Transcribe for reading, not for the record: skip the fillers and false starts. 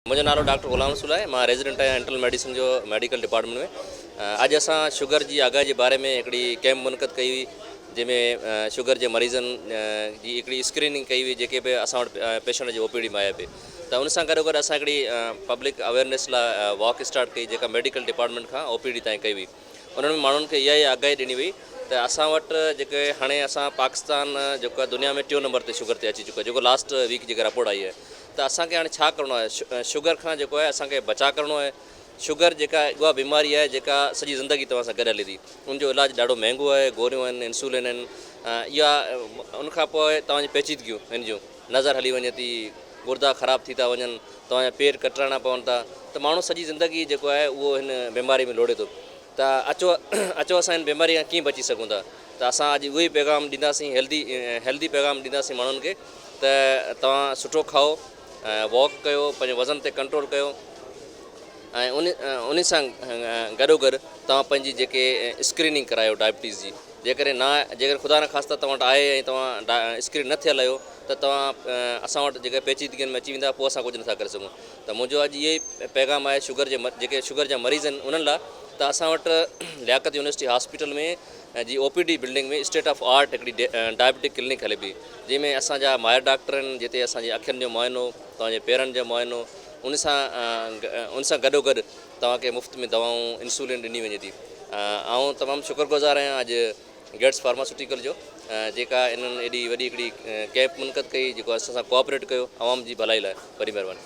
मुझो नालो डॉ.Ghulam Rasool है। मां रेजिडेंट आहियां इंटरनल मेडिसिन जो मेडिकल डिपार्टमेंट में। अॼु असां शुगर जी आगाही जे बारे में हिकिड़ी कैंप मुनक़द कई हुई, जंहिंमें शुगर जे मरीज़नि जी हिकिड़ी स्क्रीनिंग कई हुई, जेके बि असां वटि पेशेंट जे OPD में आया पिए। त उन सां गॾोगॾु असां हिकिड़ी पब्लिक अवेयरनेस लाइ वॉक स्टार्ट कई, जेका मेडिकल डिपार्टमेंट खां OPD ताईं कई हुई। उन्हनि में माण्हुनि खे इहा ई आगाही ॾिनी हुई त असां वटि जेके हाणे असां पाकिस्तान जेको आहे दुनिया में 4 नंबर ते शुगर ते अची चुको आहे, जेको लास्ट वीक जेका रिपोर्ट आई आहे। त असांखे हाणे छा करिणो आहे, शुगर खां जेको आहे असांखे बचाव करिणो आहे। शुगर जेका उहा बीमारी आहे जेका सॼी ज़िंदगी तव्हां सां गॾु हले थी। उनजो इलाजु ॾाढो महांगो आहे, गोरियूं आहिनि, इंसुलिन आहिनि। इहा उनखां पोइ तव्हांजी पेचीदगियूं हिन जूं नज़र हली वञे थी, गुर्दा ख़राबु थी था वञनि, तव्हांजा पेट कतराइणा पवनि था। त माण्हू सॼी ज़िंदगी जेको आहे उहो हिन बीमारी में लोड़े थो। त अचो असां हिन बीमारी खां कीअं बची सघूं था। त असां अॼु उहो ई पैगाम ॾींदासीं, हेल्दी पैगाम ॾींदासीं माण्हुनि खे त तव्हां सुठो खाओ, वॉक कयो, पंहिंजे वज़न ते कंट्रोल कयो, ऐं उन सां गॾोगॾु तव्हां पंहिंजी जेके स्क्रीनिंग करायो डायबिटीज़ जी। जेकर ख़ुदा न ख़ास्ता तव्हां वटि आहे ऐं तव्हां स्क्रीन न थियल आहियो, त तव्हां असां वटि जेके पेचीदगियुनि में अची वेंदा, पोइ असां कुझु नथा करे सघूं। त मुंहिंजो अॼु इहो ई पैगाम आहे जेके शुगर जा मरीज़ आहिनि उन्हनि लाइ, त असां वटि लियाकत यूनिवर्सिटी हॉस्पिटल में जी OPD बिल्डिंग में स्टेट ऑफ आर्ट हिकिड़ी डायबिटिक क्लिनिक हले पई, जंहिंमें असांजा माहिर डॉक्टर आहिनि, जिते असांजे अखियुनि जो मुआइनो, तव्हांजे पेरनि जो मुआइनो, उन सां गॾोगॾु तव्हांखे मुफ़्त में दवाऊं, इंसुलिन ॾिनी वञे थी। ऐं तमामु शुक्रगुज़ार आहियां अॼु गेट्स फार्मास्यूटिकल जो, जेका इन्हनि एॾी वॾी हिकिड़ी कैंप मुनक़द कई, जेको असां सां कोऑपरेट कयो आवाम जी भलाई लाइ। वॾी महिरबानी।